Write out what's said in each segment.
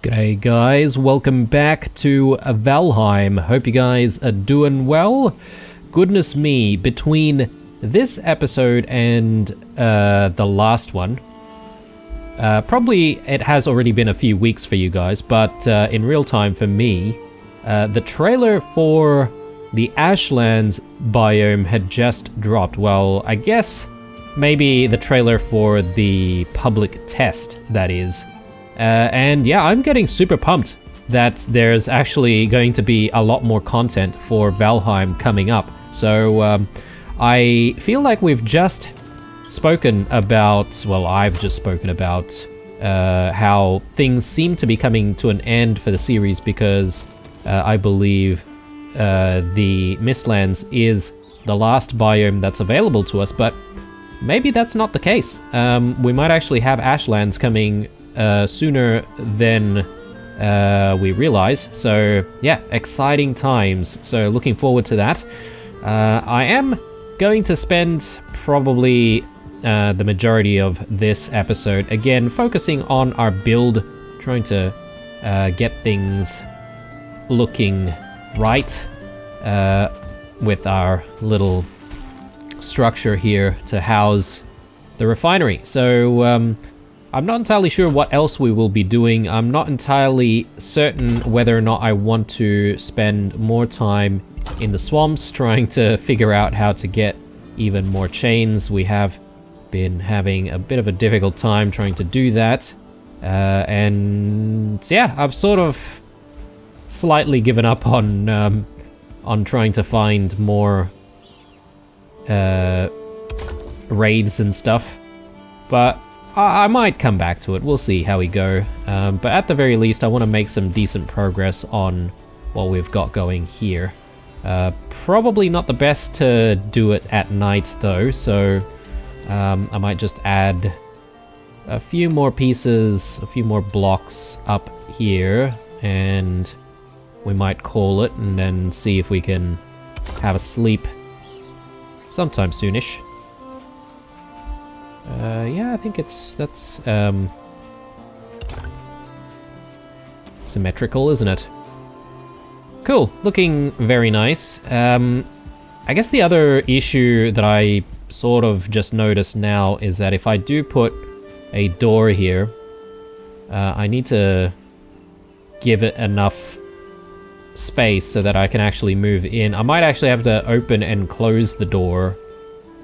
G'day guys, welcome back to Valheim. Hope you guys are doing well. Goodness me, between this episode and the last one, probably it has already been a few weeks for you guys, but in real time for me, the trailer for the Ashlands biome had just dropped. Well, I guess maybe the trailer for the public test, that is. And yeah, I'm getting super pumped that there's actually going to be a lot more content for Valheim coming up. So I feel like we've just spoken about, well, I've just spoken about how things seem to be coming to an end for the series because I believe the Mistlands is the last biome that's available to us, but maybe that's not the case. We might actually have Ashlands coming sooner than we realize. So yeah, exciting times. So looking forward to that. I am going to spend probably the majority of this episode again focusing on our build, trying to get things looking right with our little structure here to house the refinery. So I'm not entirely sure what else we will be doing. I'm not entirely certain whether or not I want to spend more time in the swamps trying to figure out how to get even more chains. We have been having a bit of a difficult time trying to do that. And yeah, I've sort of slightly given up on trying to find more raids and stuff. But I might come back to it. We'll see how we go. But at the very least, I want to make some decent progress on what we've got going here. Probably not the best to do it at night though, so I might just add a few more pieces, a few more blocks up here, and we might call it and then see if we can have a sleep sometime soonish. Yeah, I think that's symmetrical, isn't it? Cool, looking very nice. I guess the other issue that I sort of just noticed now is that if I do put a door here, I need to give it enough space so that I can actually move in. I might actually have to open and close the door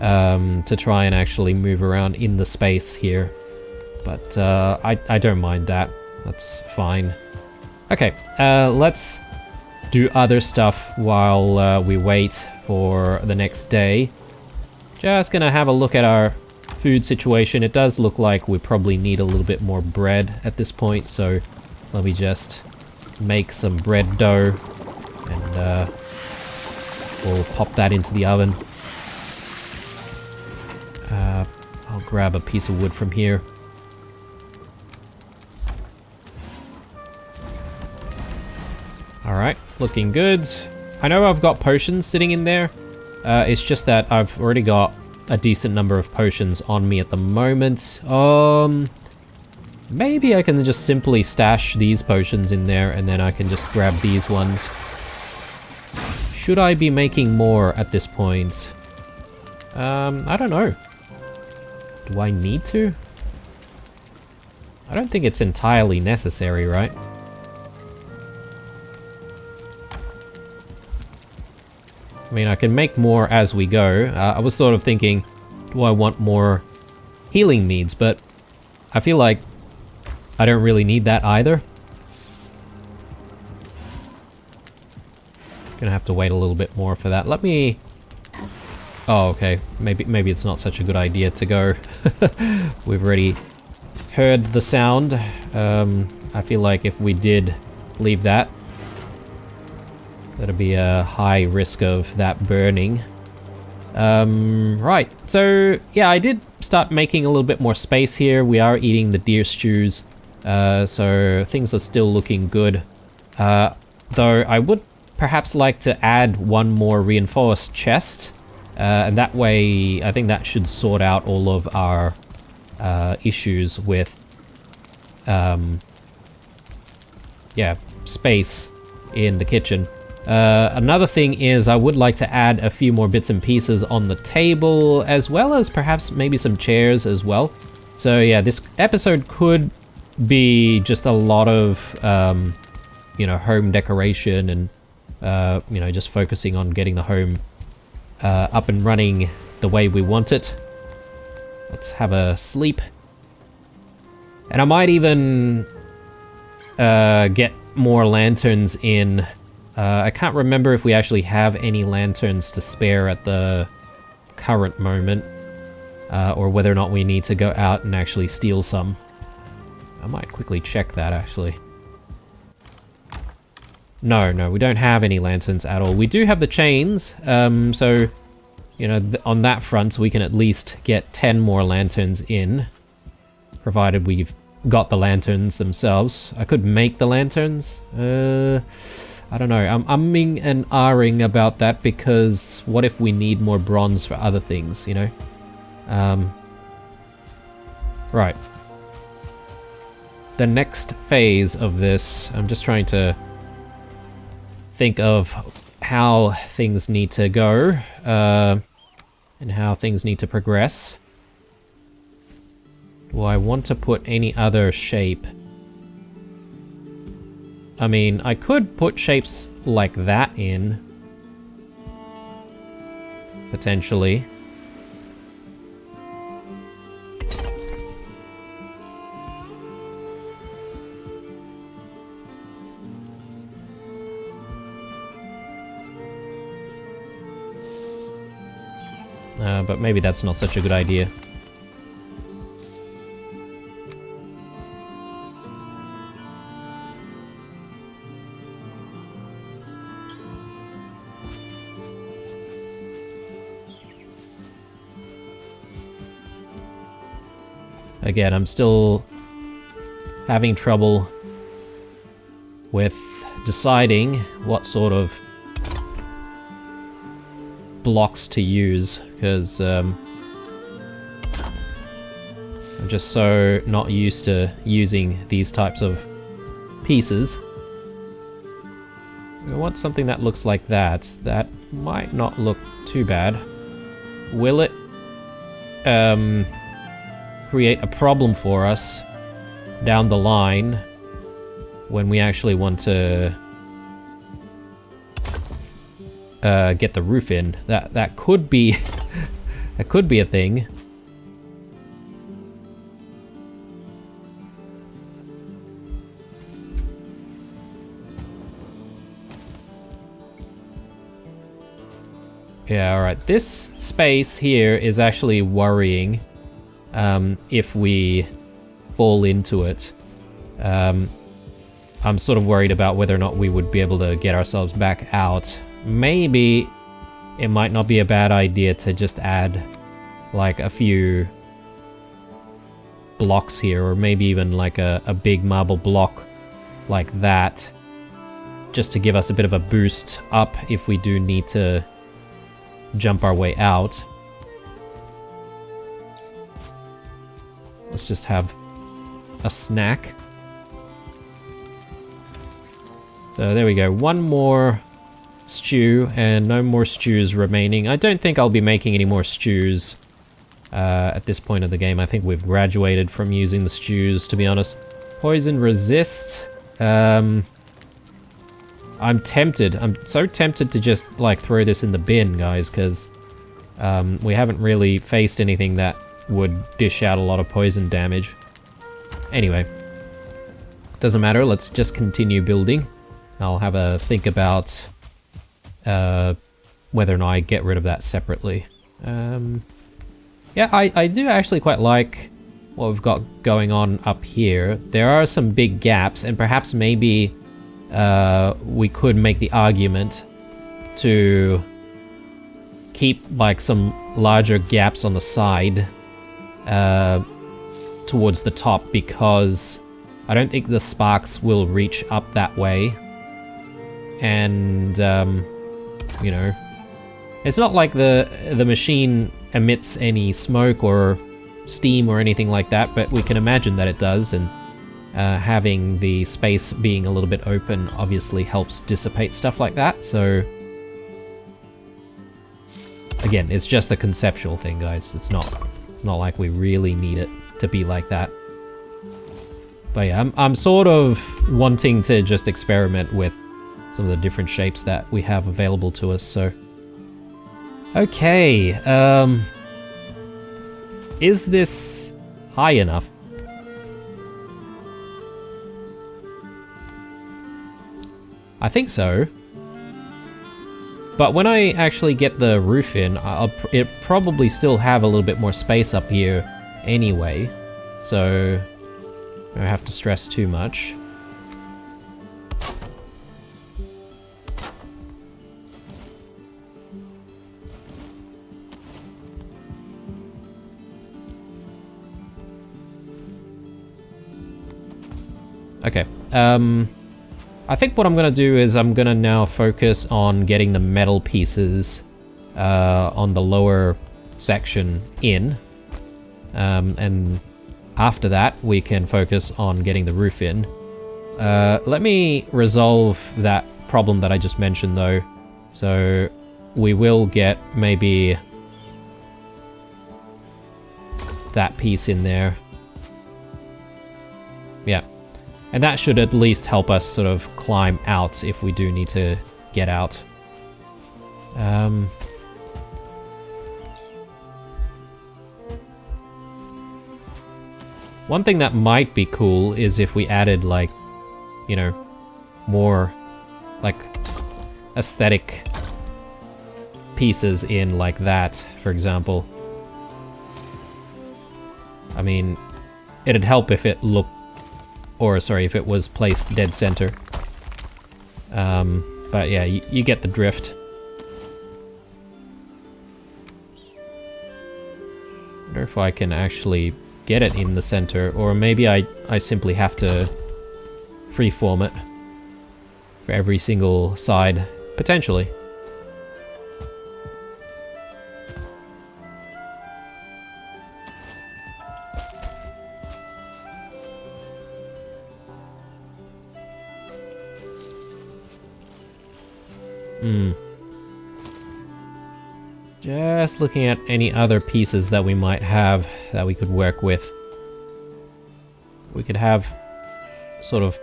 to try and actually move around in the space here. But I don't mind that. That's fine. Okay, let's do other stuff while we wait for the next day. Just gonna have a look at our food situation. It does look like we probably need a little bit more bread at this point, so let me just make some bread dough and we'll pop that into the oven. I'll grab a piece of wood from here. Alright, looking good. I know I've got potions sitting in there. It's just that I've already got a decent number of potions on me at the moment. Maybe I can just simply stash these potions in there and then I can just grab these ones. Should I be making more at this point? I don't know. Do I need to? I don't think it's entirely necessary, right? I mean, I can make more as we go. I was sort of thinking, do I want more healing meads? But I feel like I don't really need that either. Gonna have to wait a little bit more for that. Let me... Oh, okay. Maybe it's not such a good idea to go. We've already heard the sound. I feel like if we did leave that, that'd be a high risk of that burning. Right. So, yeah, I did start making a little bit more space here. We are eating the deer stews, so things are still looking good. Though I would perhaps like to add one more reinforced chest. And that way, I think that should sort out all of our issues with yeah, space in the kitchen. Another thing is I would like to add a few more bits and pieces on the table, as well as perhaps maybe some chairs as well. So yeah, this episode could be just a lot of, you know, home decoration and, you know, just focusing on getting the home up and running the way we want it. Let's have a sleep. And I might even get more lanterns in. I can't remember if we actually have any lanterns to spare at the current moment, or whether or not we need to go out and actually steal some. I might quickly check that, actually. No, we don't have any lanterns at all. We do have the chains, so, you know, on that front we can at least get 10 more lanterns in, provided we've got the lanterns themselves. I could make the lanterns. I don't know. I'm umming and ahhing about that because what if we need more bronze for other things, you know? Right. The next phase of this, I'm just trying to think of how things need to go, and how things need to progress. Do I want to put any other shape? I mean, I could put shapes like that in, potentially. But maybe that's not such a good idea. Again, I'm still having trouble with deciding what sort of blocks to use, because I'm just so not used to using these types of pieces. I want something that looks like that. That might not look too bad. Will it create a problem for us down the line when we actually want to get the roof in? That could be that could be a thing. Yeah, alright. This space here is actually worrying, if we fall into it. I'm sort of worried about whether or not we would be able to get ourselves back out. Maybe it might not be a bad idea to just add like a few blocks here, or maybe even like a big marble block like that, just to give us a bit of a boost up if we do need to jump our way out. Let's just have a snack. So there we go, one more stew and no more stews remaining. I don't think I'll be making any more stews at this point of the game. I think we've graduated from using the stews, to be honest. Poison resist. I'm tempted. I'm so tempted to just like throw this in the bin, guys, because we haven't really faced anything that would dish out a lot of poison damage. Anyway, doesn't matter. Let's just continue building. I'll have a think about whether or not I get rid of that separately. Yeah, I do actually quite like what we've got going on up here. There are some big gaps, and perhaps maybe we could make the argument to keep like some larger gaps on the side towards the top, because I don't think the sparks will reach up that way. And you know, it's not like the machine emits any smoke or steam or anything like that, but we can imagine that it does, and having the space being a little bit open obviously helps dissipate stuff like that, so... Again, it's just a conceptual thing, guys. It's not like we really need it to be like that. But yeah, I'm sort of wanting to just experiment with some of the different shapes that we have available to us, so... Okay, is this high enough? I think so. But when I actually get the roof in, it probably still have a little bit more space up here anyway, so I don't have to stress too much. Okay, I think what I'm gonna do is I'm gonna now focus on getting the metal pieces on the lower section in, and after that we can focus on getting the roof in. Let me resolve that problem that I just mentioned though, so we will get maybe that piece in there. Yeah. And that should at least help us sort of climb out if we do need to get out. One thing that might be cool is if we added, like, you know, more, like, aesthetic pieces in like that, for example. I mean, it'd help if it looked, or sorry, if it was placed dead center. But yeah, you get the drift. Wonder if I can actually get it in the center, or maybe I simply have to freeform it for every single side, potentially. Just looking at any other pieces that we might have that we could work with. We could have sort of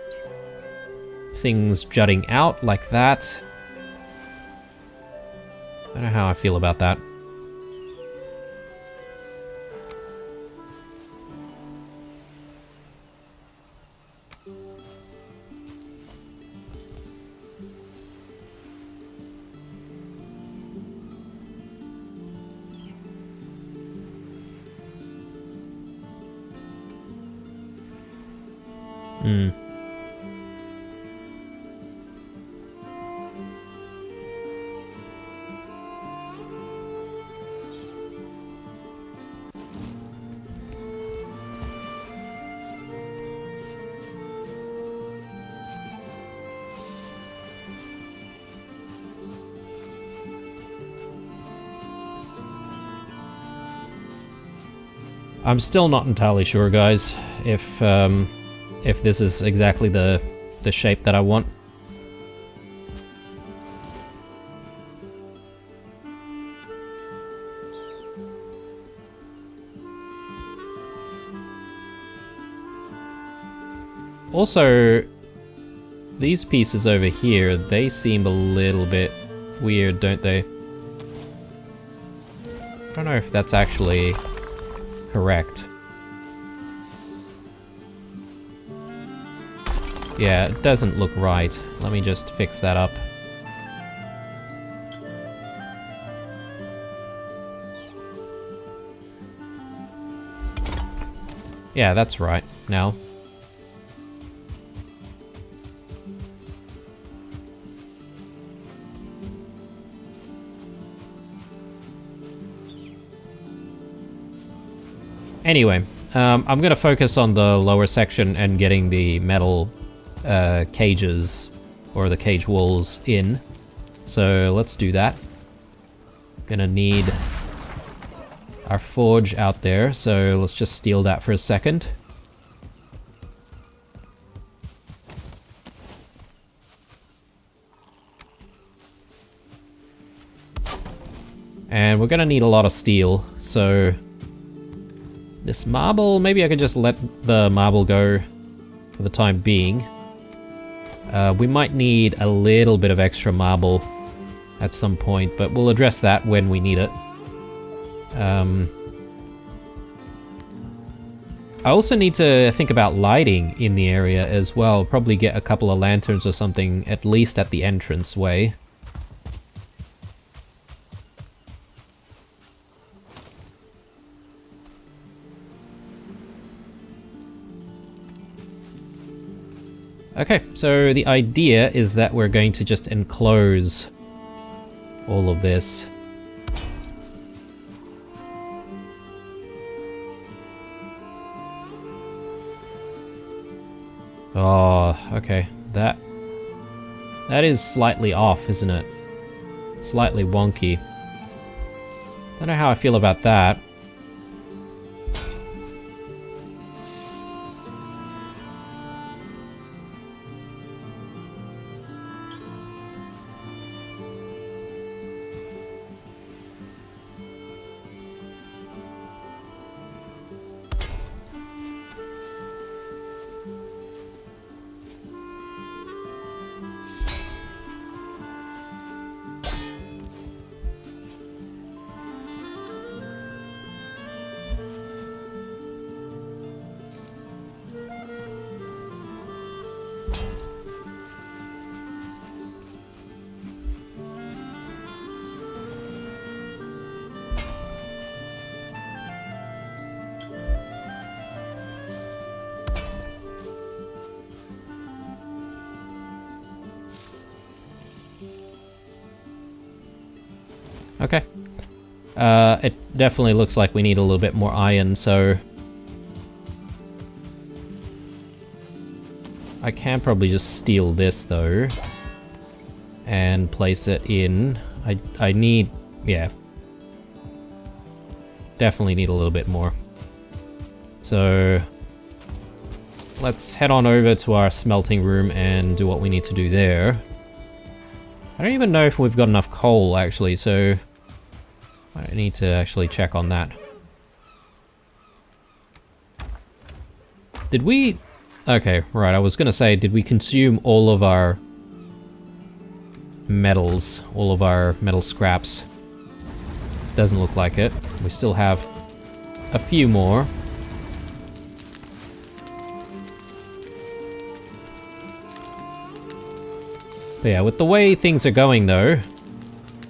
things jutting out like that. I don't know how I feel about that. I'm still not entirely sure, guys, if this is exactly the shape that I want. Also, these pieces over here, they seem a little bit weird, don't they? I don't know if that's actually correct. Yeah, it doesn't look right. Let me just fix that up. Yeah, that's right now. Anyway, I'm gonna focus on the lower section and getting the metal cages, or the cage walls in. So let's do that. Gonna need our forge out there, so let's just steal that for a second. And we're gonna need a lot of steel, so... This marble, maybe I could just let the marble go for the time being. We might need a little bit of extra marble at some point, but we'll address that when we need it. I also need to think about lighting in the area as well. Probably get a couple of lanterns or something, at least at the entranceway. Okay, so the idea is that we're going to just enclose all of this. Oh, okay. That is slightly off, isn't it? Slightly wonky. Don't know how I feel about that. Okay. It definitely looks like we need a little bit more iron, so... I can probably just steal this, though. And place it in. I need... yeah. Definitely need a little bit more. So... let's head on over to our smelting room and do what we need to do there. I don't even know if we've got enough coal, actually, so... I need to actually check on that. Did we... okay, right, I was gonna say, did we consume all of our metals, all of our metal scraps? Doesn't look like it. We still have a few more. But yeah, with the way things are going though,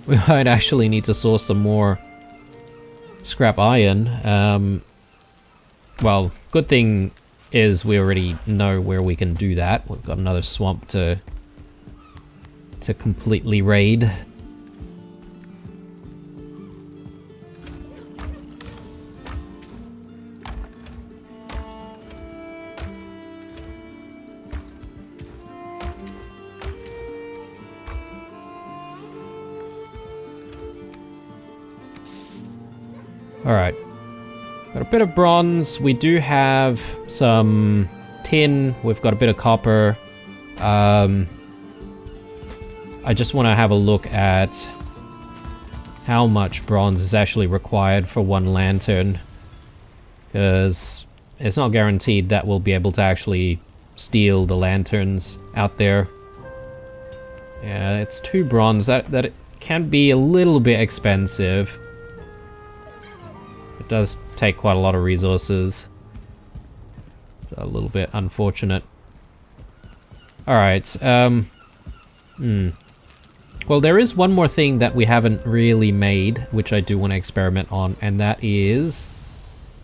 we might actually need to source some more scrap iron. Well, good thing is we already know where we can do that. We've got another swamp to completely raid. Alright, got a bit of bronze, we do have some tin, we've got a bit of copper. I just want to have a look at how much bronze is actually required for one lantern, because it's not guaranteed that we'll be able to actually steal the lanterns out there. Yeah, it's 2 bronze, that it can be a little bit expensive. It does take quite a lot of resources. It's a little bit unfortunate. Alright, well, there is one more thing that we haven't really made, which I do want to experiment on, and that is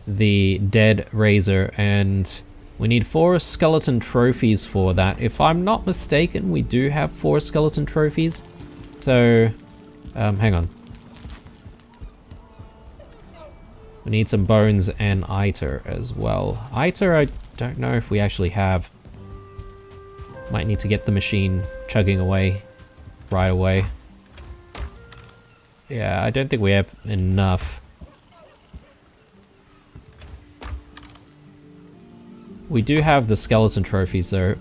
the dead razor, and we need 4 skeleton trophies for that. If I'm not mistaken, we do have 4 skeleton trophies. So, hang on. We need some bones and iter as well. Iter, I don't know if we actually have. Might need to get the machine chugging away right away. Yeah, I don't think we have enough. We do have the skeleton trophies though.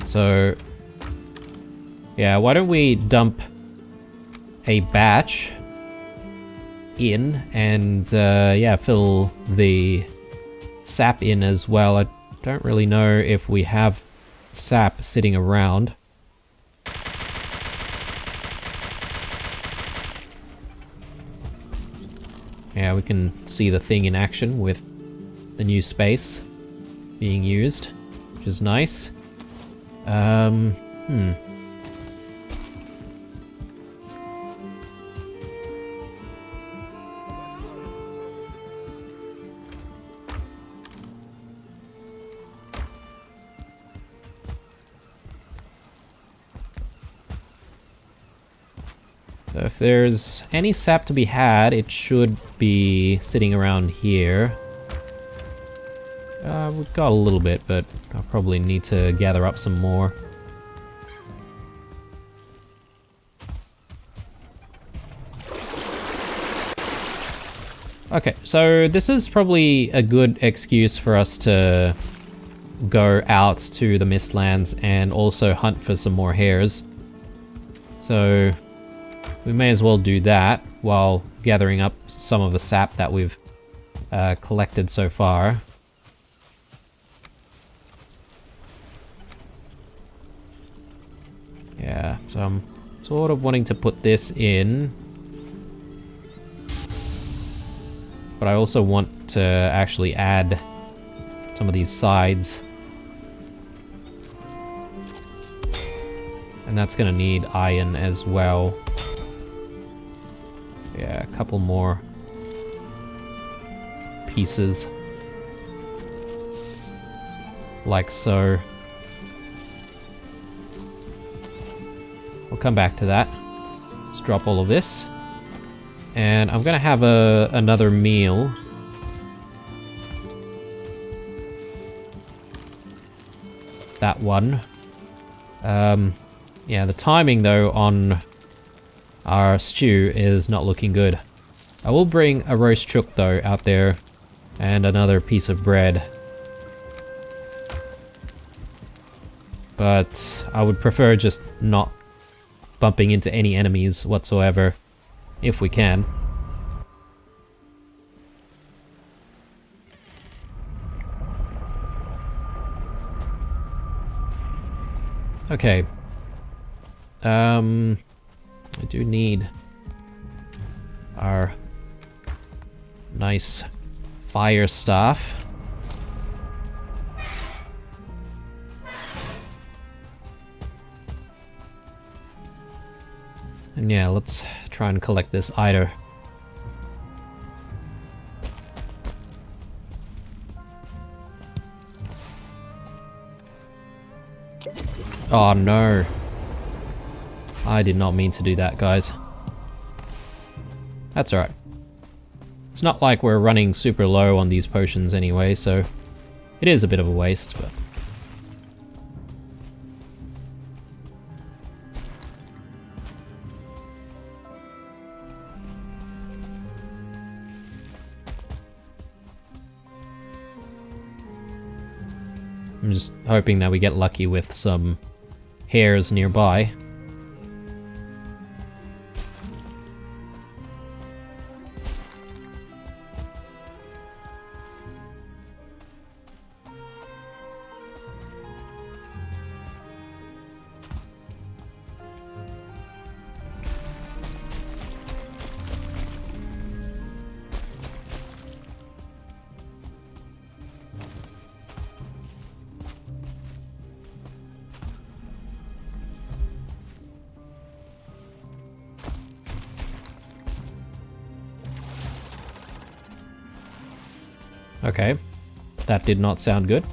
So, yeah, why don't we dump a batch in and yeah, fill the sap in as well. I don't really know if we have sap sitting around. Yeah, we can see the thing in action with the new space being used, which is nice. So if there's any sap to be had, it should be sitting around here. We've got a little bit, but I'll probably need to gather up some more. Okay, so this is probably a good excuse for us to go out to the Mistlands and also hunt for some more hares. So we may as well do that while gathering up some of the sap that we've collected so far. Yeah, so I'm sort of wanting to put this in. But I also want to actually add some of these sides. And that's gonna need iron as well. Yeah, a couple more pieces. Like so. We'll come back to that. Let's drop all of this. And I'm gonna have another meal. That one. Yeah, the timing though on our stew is not looking good. I will bring a roast chook though out there and another piece of bread. But I would prefer just not bumping into any enemies whatsoever, if we can. Okay. I do need our nice fire staff. And yeah, let's try and collect this eider. Oh no. I did not mean to do that, guys. That's alright. It's not like we're running super low on these potions anyway, so it is a bit of a waste, but... I'm just hoping that we get lucky with some hares nearby. Okay, that did not sound good.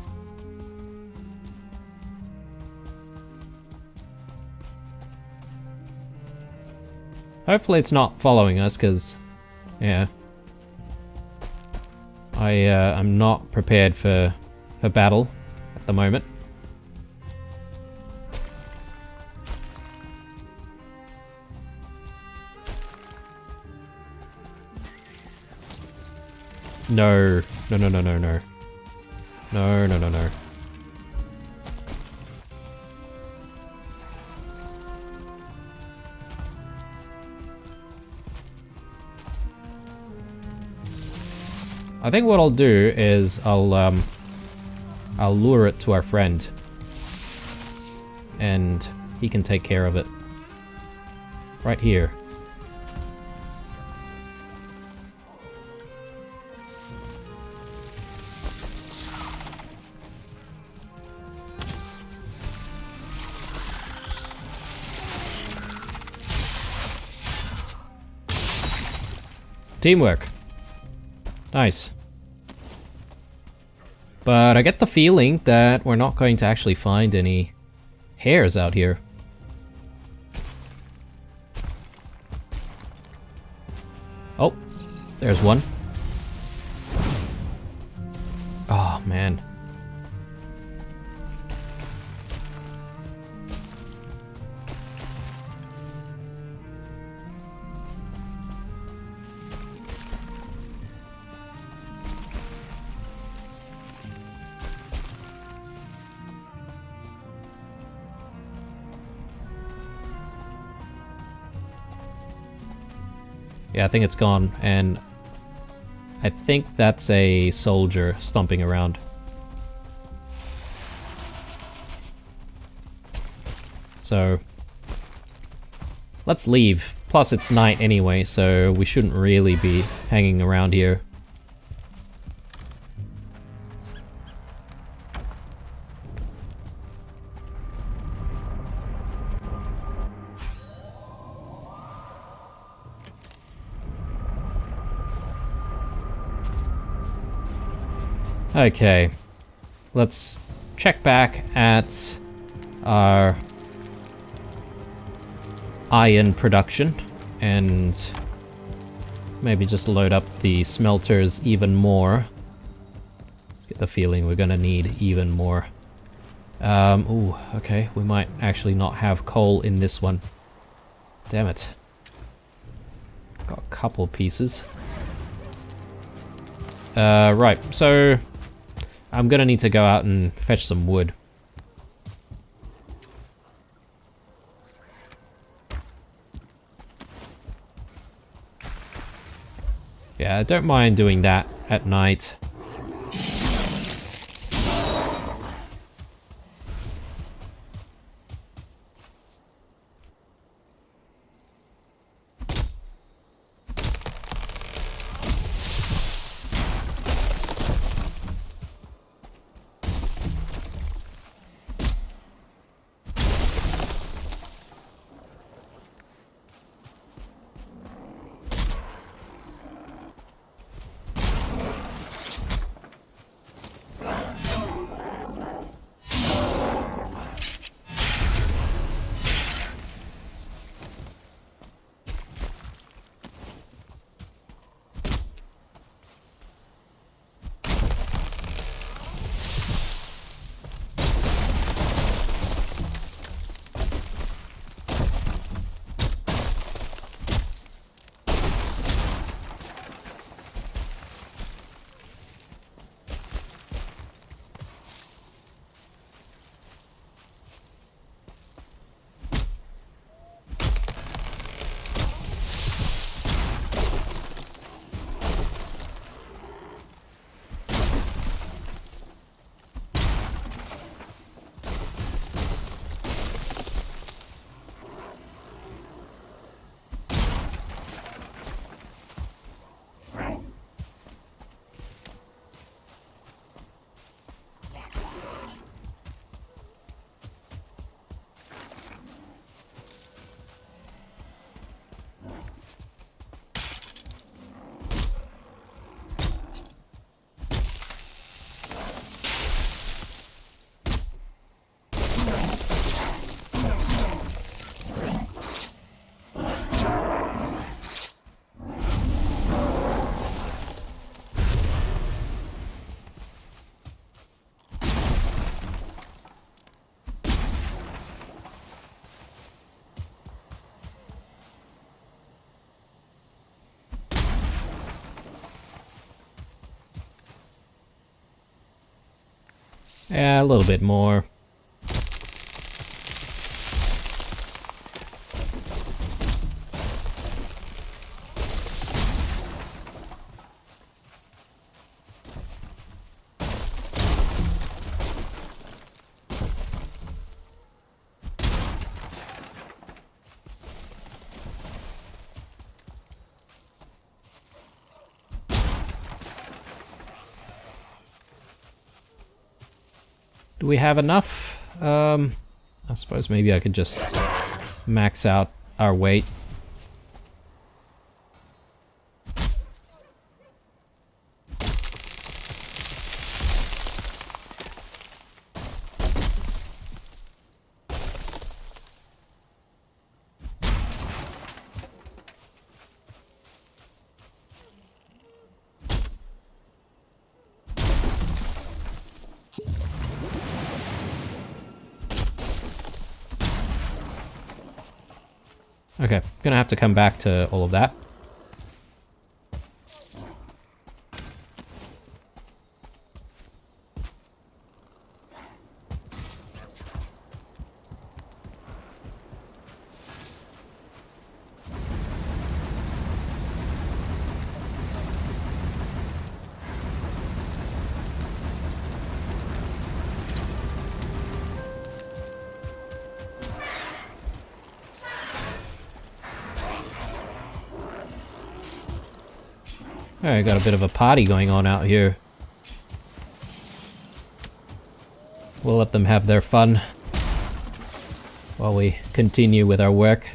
Hopefully it's not following us, because, yeah. I'm not prepared for battle at the moment. No. No, no, no, no, no. No, no, no, no. I think what I'll do is I'll lure it to our friend. And he can take care of it. Right here. Teamwork. Nice. But I get the feeling that we're not going to actually find any hares out here. Oh, there's one. Oh, man. Yeah, I think it's gone, and I think that's a soldier stomping around. So, let's leave. Plus, it's night anyway, so we shouldn't really be hanging around here. Okay, let's check back at our iron production and maybe just load up the smelters even more. Get the feeling we're gonna need even more. Ooh, okay, we might actually not have coal in this one. Damn it. Got a couple pieces. Right, so I'm gonna need to go out and fetch some wood. Yeah, I don't mind doing that at night. Yeah, a little bit more. Do we have enough? I suppose maybe I could just max out our weight. Okay, gonna have to come back to all of that. Alright, got a bit of a party going on out here. We'll let them have their fun while we continue with our work.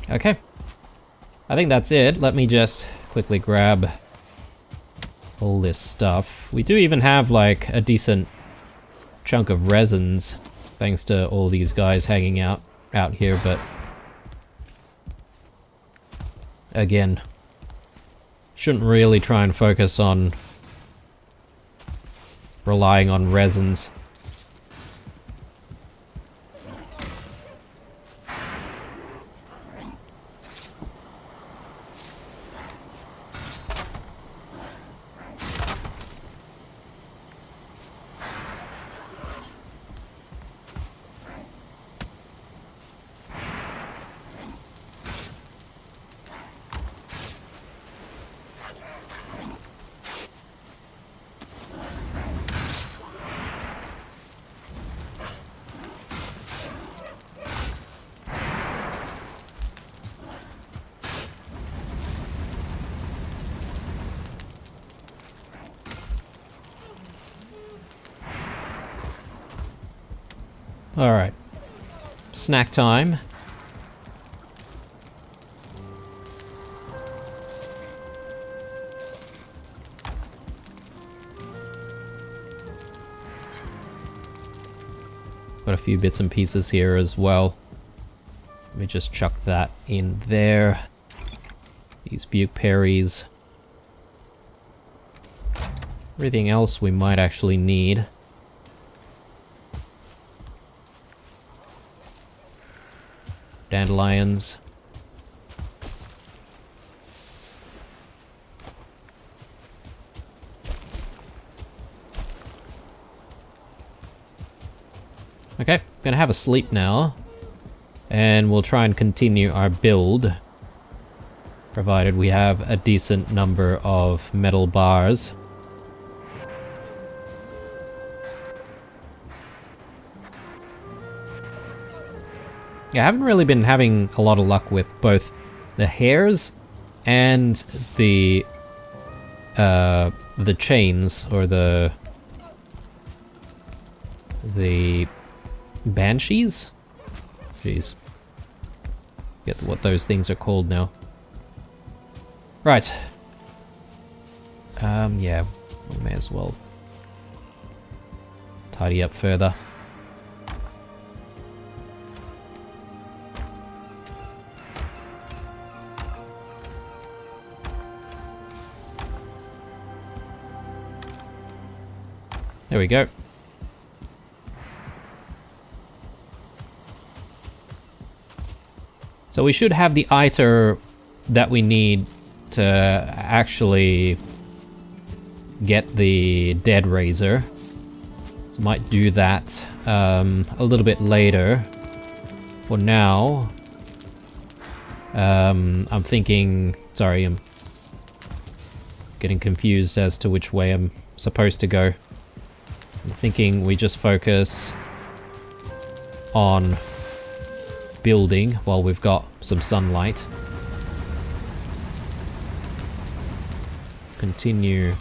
Okay, I think that's it. Let me just quickly grab all this stuff. We do even have like a decent chunk of resins thanks to all these guys hanging out here, but again, shouldn't really try and focus on relying on resins. Alright. Snack time. Got a few bits and pieces here as well. Let me just chuck that in there. These buke berries. Everything else we might actually need. Dandelions. Okay, gonna have a sleep now. And we'll try and continue our build. Provided we have a decent number of metal bars. Yeah, I haven't really been having a lot of luck with both the hares and the chains, or the banshees? Jeez. Get what those things are called now. Right. Yeah, we may as well tidy up further. There we go. So we should have the iter that we need to actually get the dead razor. So might do that a little bit later. For now, I'm thinking... Sorry, I'm getting confused as to which way I'm supposed to go. I'm thinking we just focus on building while we've got some sunlight. Continue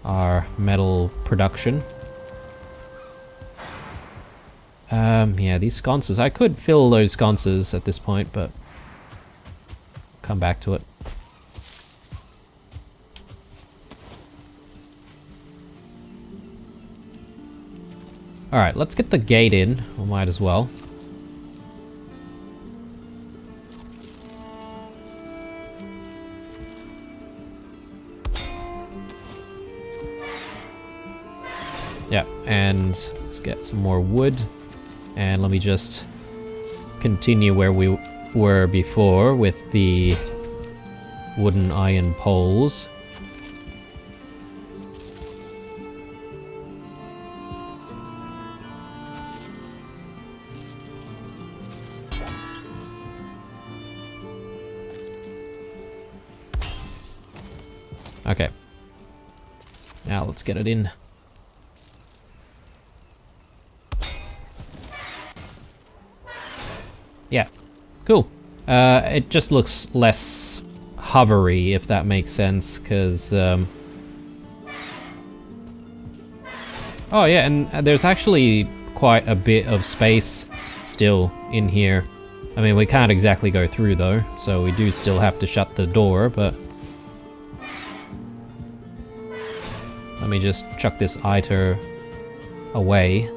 our metal production. Yeah, these sconces. I could fill those sconces at this point, but come back to it. Alright, let's get the gate in. We might as well. Yeah, and let's get some more wood. And let me just continue where we were before with the wooden iron poles. Okay. Now let's get it in. Yeah, cool. It just looks less hovery, if that makes sense, because... Oh yeah, and there's actually quite a bit of space still in here. I mean, we can't exactly go through though, so we do still have to shut the door, but... Let me just chuck this iter away.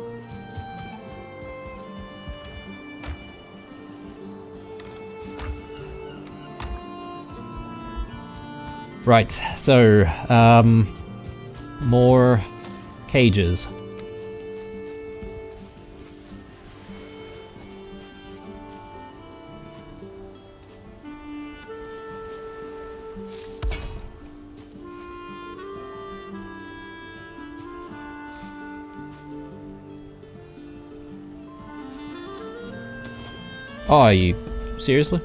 Right, so, more cages. Oh, are you seriously?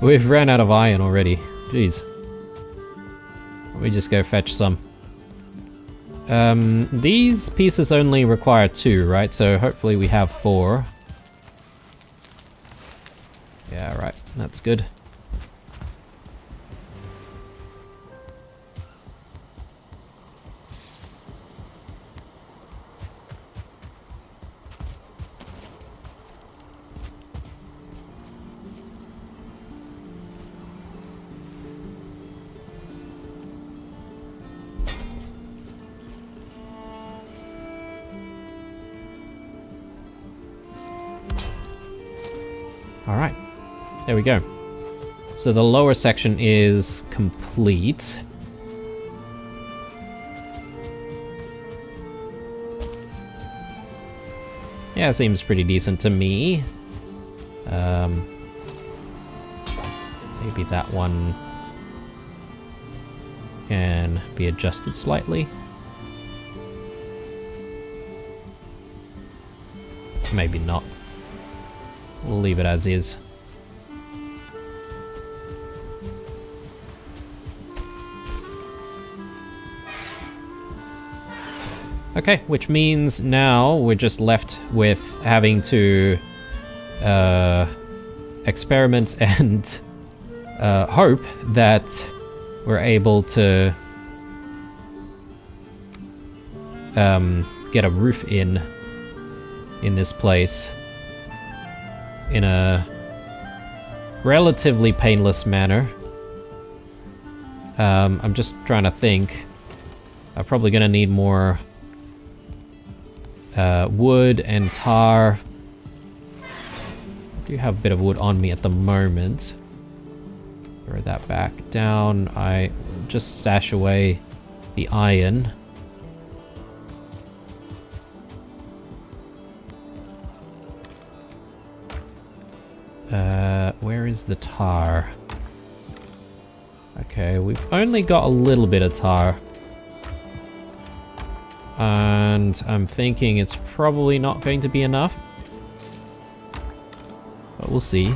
We've ran out of iron already. Jeez. Let me just go fetch some. These pieces only require 2, right? So hopefully we have 4. Yeah, right. That's good. Alright, there we go. So the lower section is complete. Yeah, seems pretty decent to me. Maybe that one can be adjusted slightly. Maybe not. We'll leave it as is. Okay, which means now we're just left with having to experiment and hope that we're able to get a roof in this place in a relatively painless manner. I'm just trying to think. I'm probably gonna need more wood and tar. I do have a bit of wood on me at the moment. Throw that back down. I just stash away the iron. Where is the tar? Okay, we've only got a little bit of tar. And I'm thinking it's probably not going to be enough. But we'll see.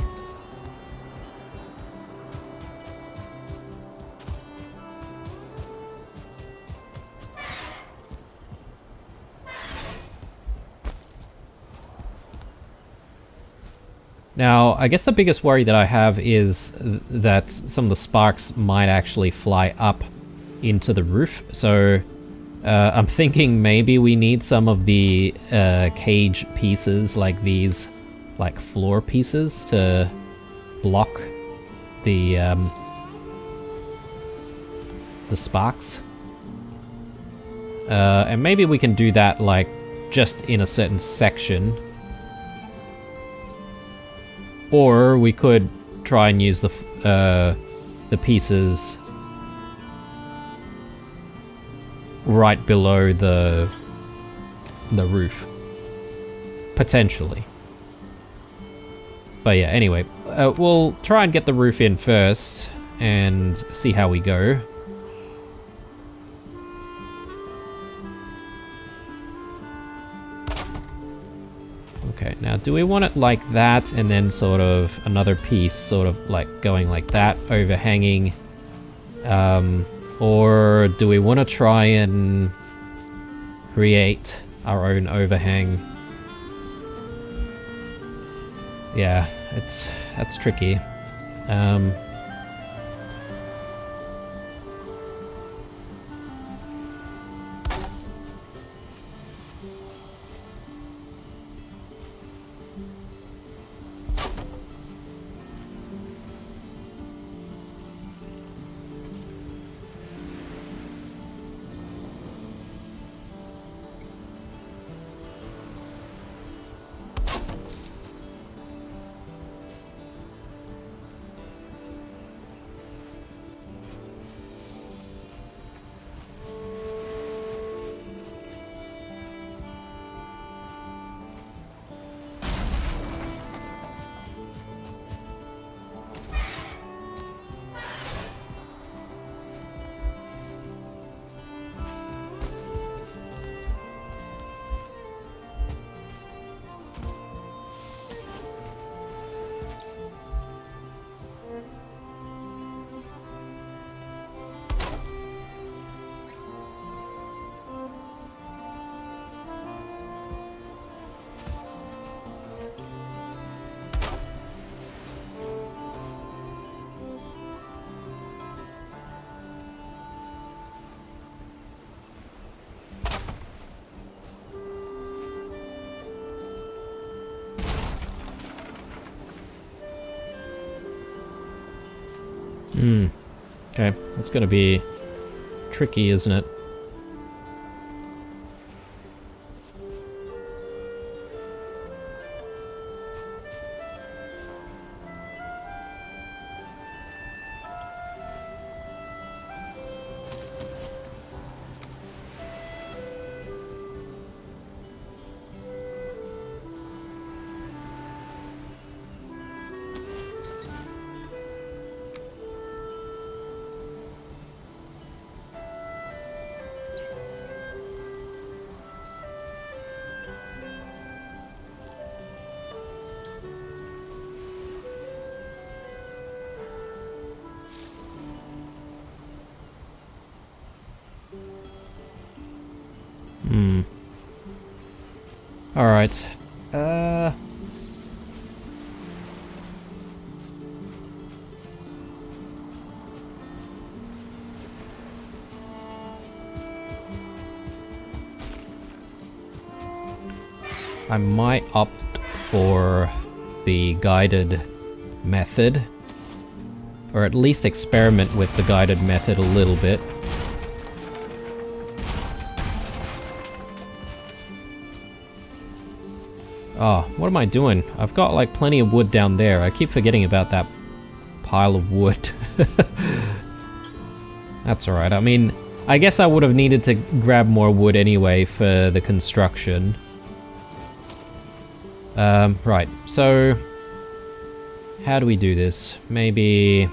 Now, I guess the biggest worry that I have is that some of the sparks might actually fly up into the roof. So I'm thinking maybe we need some of the cage pieces, like these, like floor pieces, to block the sparks. And maybe we can do that like just in a certain section. Or we could try and use the pieces right below the roof, potentially. But yeah, anyway, we'll try and get the roof in first and see how we go. Okay, now do we want it like that and then sort of another piece sort of like going like that, overhanging? Or do we want to try and create our own overhang? Yeah, that's tricky. Okay, that's gonna be tricky, isn't it? Alright. I might opt for the guided method, or at least experiment with the guided method a little bit. Oh, what am I doing? I've got like plenty of wood down there. I keep forgetting about that pile of wood. That's alright. I mean, I guess I would have needed to grab more wood anyway for the construction. Right, so how do we do this? Maybe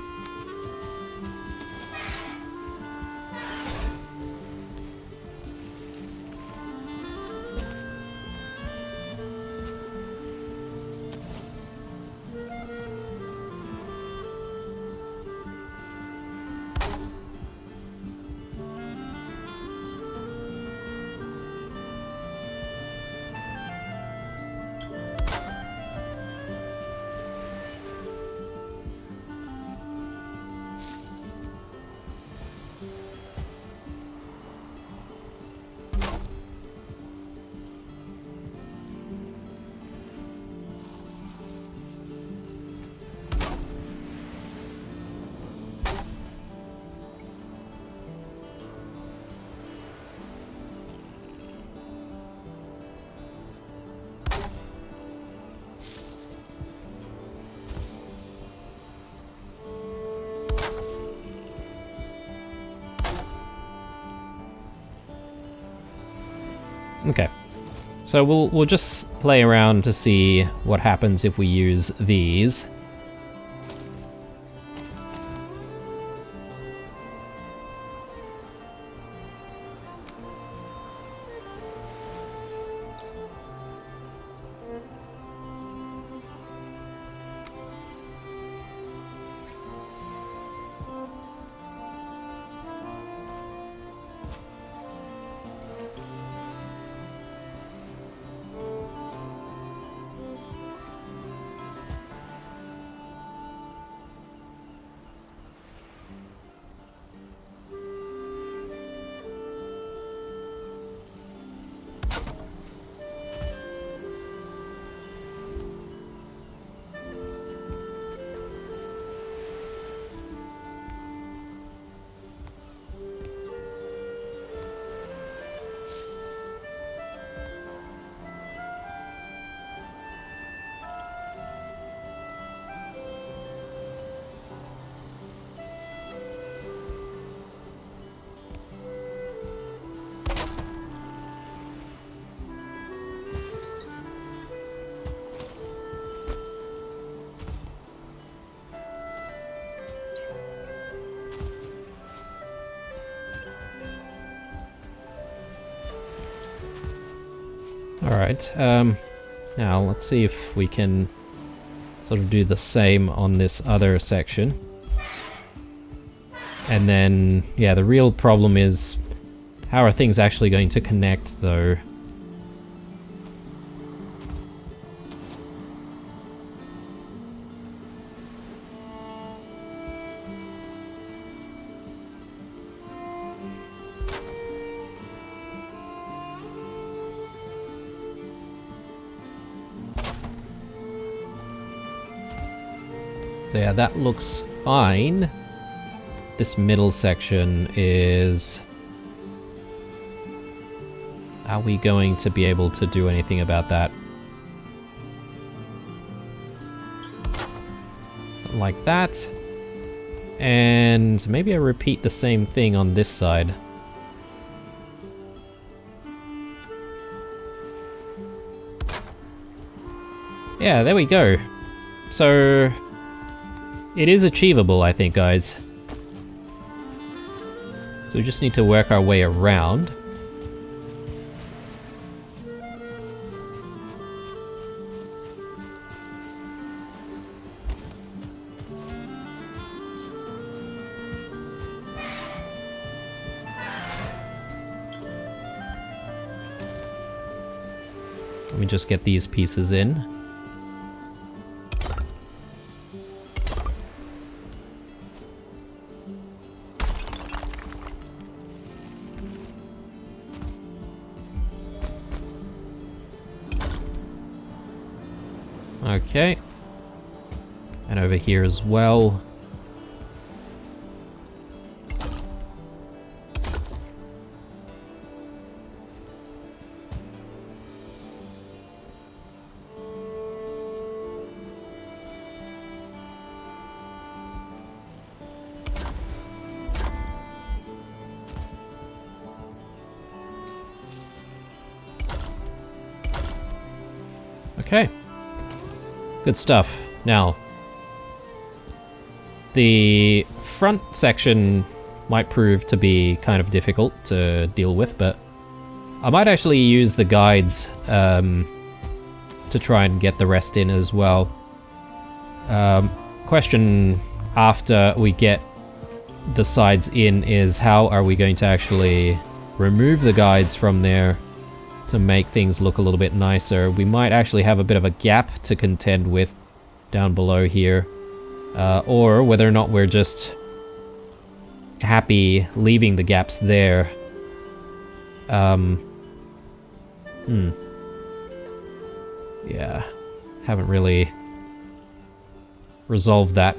Okay. So we'll just play around to see what happens if we use these. Alright, now let's see if we can sort of do the same on this other section. And then, yeah, the real problem is, how are things actually going to connect, though? So yeah, that looks fine. This middle section is... Are we going to be able to do anything about that? Like that. And maybe I repeat the same thing on this side. Yeah, there we go. So... it is achievable, I think, guys. So we just need to work our way around. Let me just get these pieces in. Okay. And over here as well. Okay. Good stuff. Now, the front section might prove to be kind of difficult to deal with, but I might actually use the guides to try and get the rest in as well. Question after we get the sides in is, how are we going to actually remove the guides from there to make things look a little bit nicer? We might actually have a bit of a gap to contend with down below here, or whether or not we're just happy leaving the gaps there. Yeah, haven't really resolved that.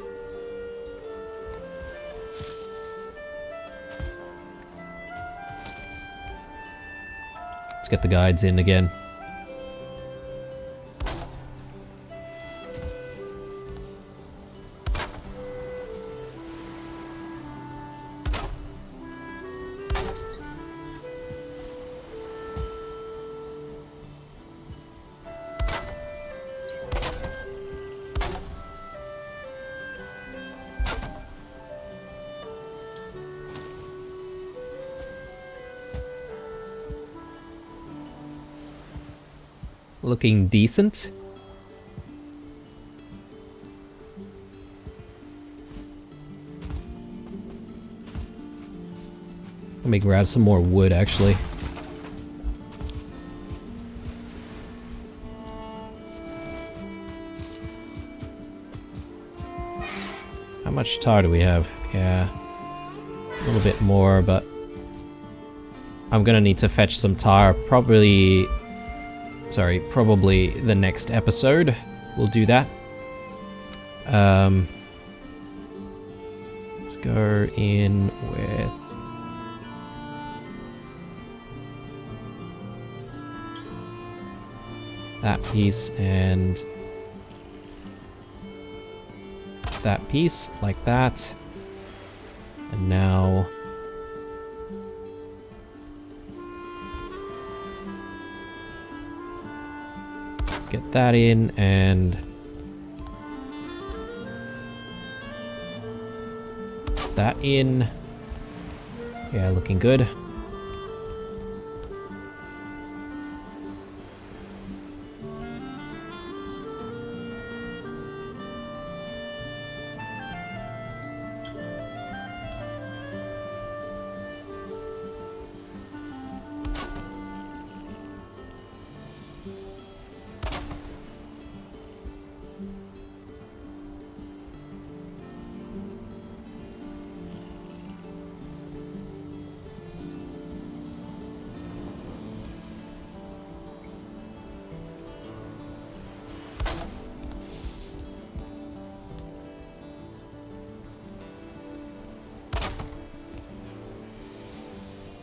Let's get the guides in again. looking decent. Let me grab some more wood, actually. How much tar do we have? Yeah, a little bit more, but I'm gonna need to fetch some tar. Probably the next episode. We'll do that. Let's go in with that piece and that piece, like that. And now get that in and that in. Yeah, looking good.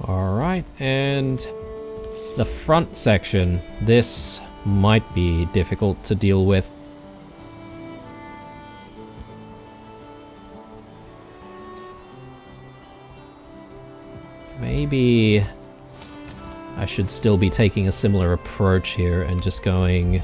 Alright, and the front section. This might be difficult to deal with. Maybe I should still be taking a similar approach here and just going...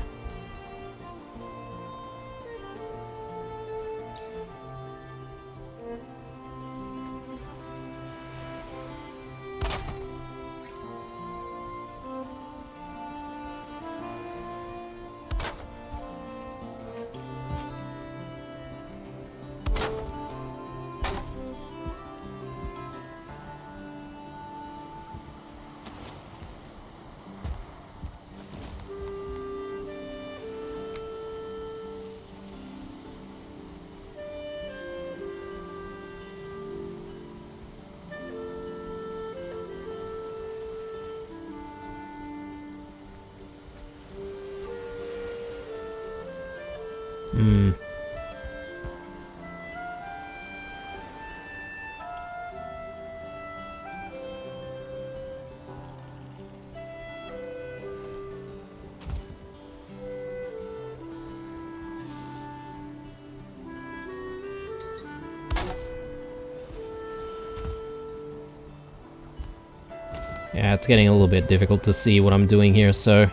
Yeah, it's getting a little bit difficult to see what I'm doing here, so...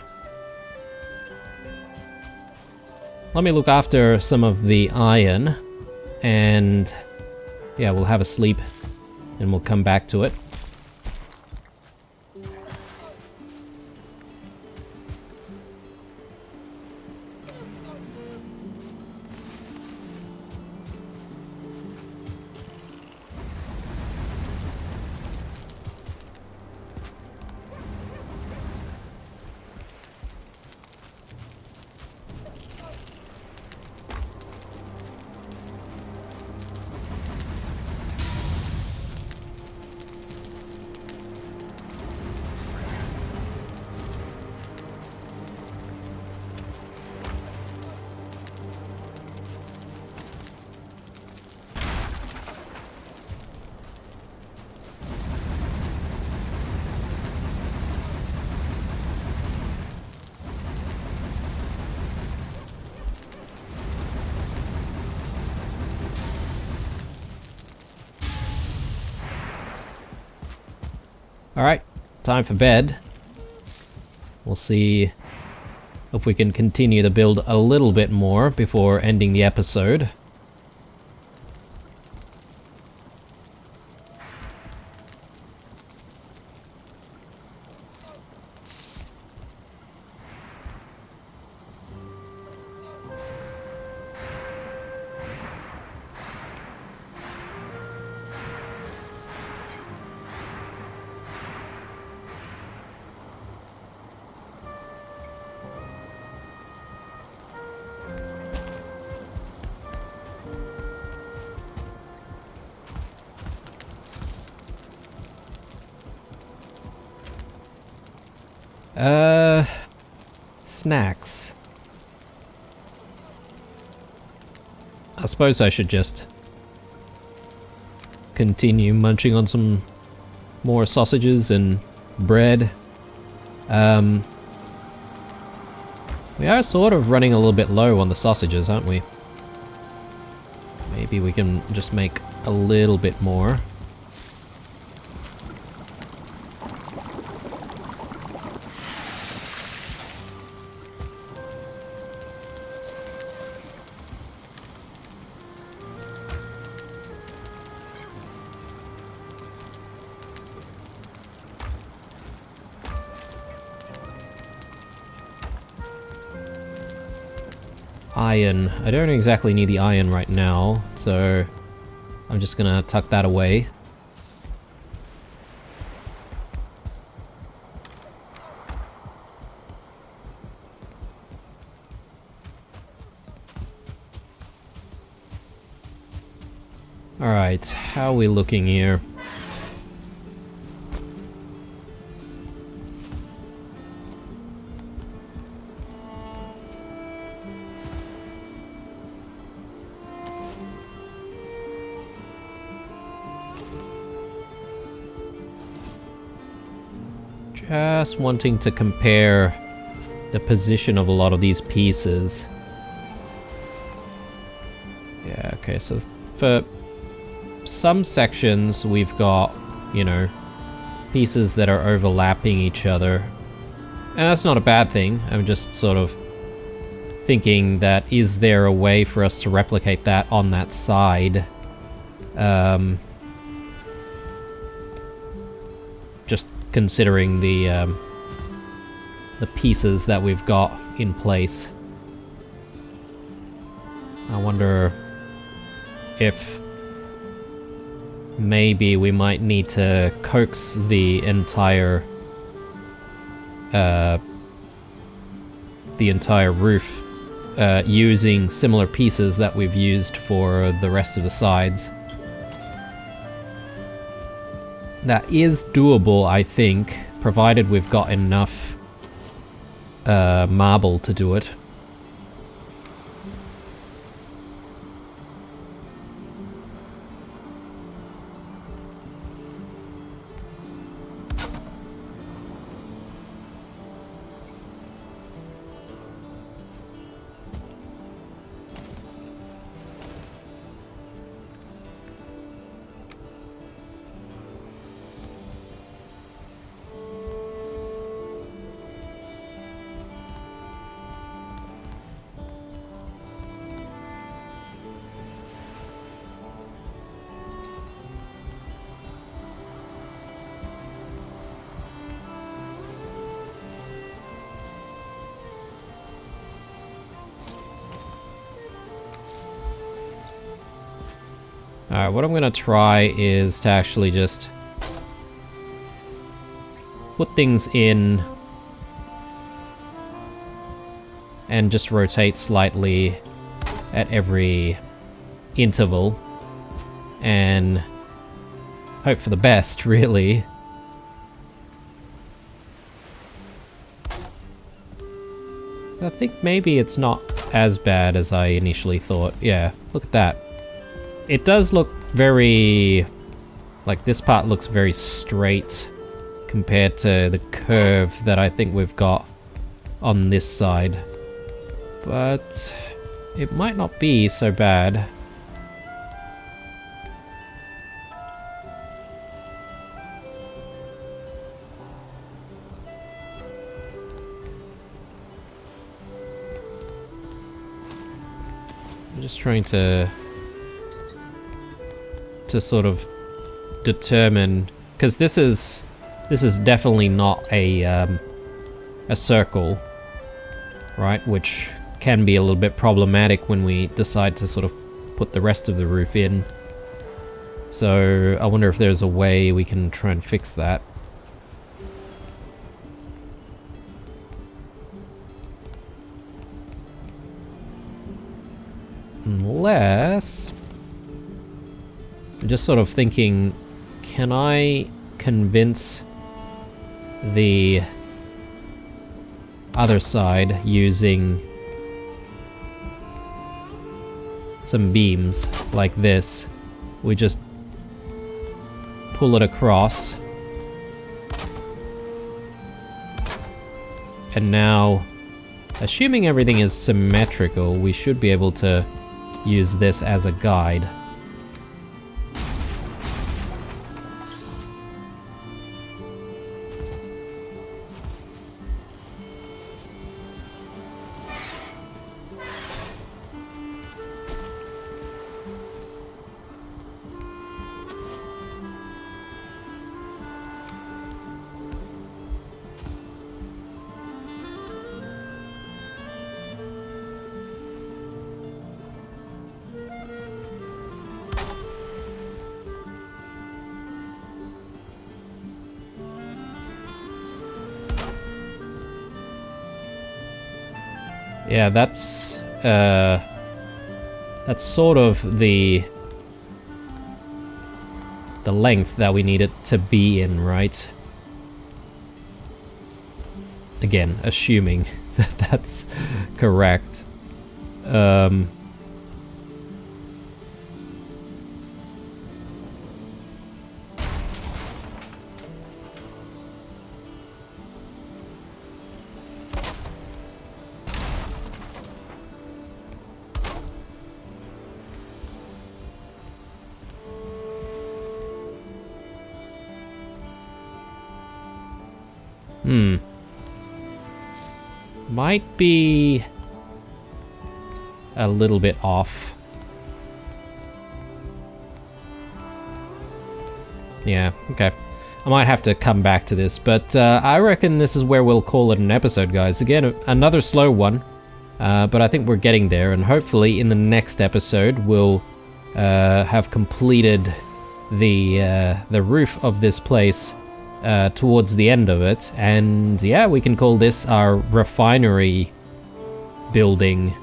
Let me look after some of the iron, and... yeah, we'll have a sleep, and we'll come back to it. Alright, time for bed. We'll see if we can continue the build a little bit more before ending the episode. Snacks. I suppose I should just continue munching on some more sausages and bread. We are sort of running a little bit low on the sausages, aren't we? Maybe we can just make a little bit more. Iron. I don't exactly need the iron right now, so I'm just gonna tuck that away. Alright, how are we looking here? Just wanting to compare the position of a lot of these pieces. Yeah, okay, so for some sections we've got, you know, pieces that are overlapping each other. And that's not a bad thing. I'm just sort of thinking that is there a way for us to replicate that on that side? Just considering the pieces that we've got in place. I wonder if maybe we might need to coax the entire roof using similar pieces that we've used for the rest of the sides. That is doable, I think, provided we've got enough marble to do it. Alright, what I'm gonna try is to actually just put things in and just rotate slightly at every interval and hope for the best, really. So I think maybe it's not as bad as I initially thought. Yeah, look at that. It does look very... like, this part looks very straight compared to the curve that I think we've got on this side. But it might not be so bad. I'm just trying to sort of determine, because this is definitely not a circle, right? Which can be a little bit problematic when we decide to sort of put the rest of the roof in. So I wonder if there's a way we can try and fix that. Unless... I'm just sort of thinking, can I convince the other side using some beams like this. We just pull it across. And now, assuming everything is symmetrical, we should be able to use this as a guide. Yeah, that's sort of the length that we need it to be in, right? Again, assuming that that's correct. Might be a little bit off. Yeah, okay. I might have to come back to this, but I reckon this is where we'll call it an episode, guys. Again, another slow one, but I think we're getting there, and hopefully in the next episode we'll have completed the roof of this place towards the end of it, and yeah, we can call this our refinery building,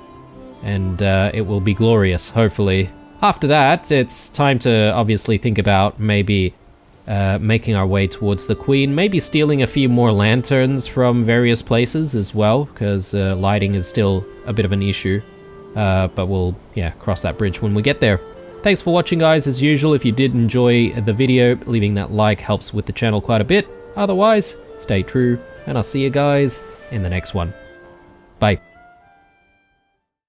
and it will be glorious, hopefully. After that, it's time to obviously think about maybe making our way towards the Queen, maybe stealing a few more lanterns from various places as well, because lighting is still a bit of an issue, but we'll, yeah, cross that bridge when we get there. Thanks for watching, guys. As usual, if you did enjoy the video, leaving that like helps with the channel quite a bit. Otherwise, stay true, and I'll see you guys in the next one. Bye.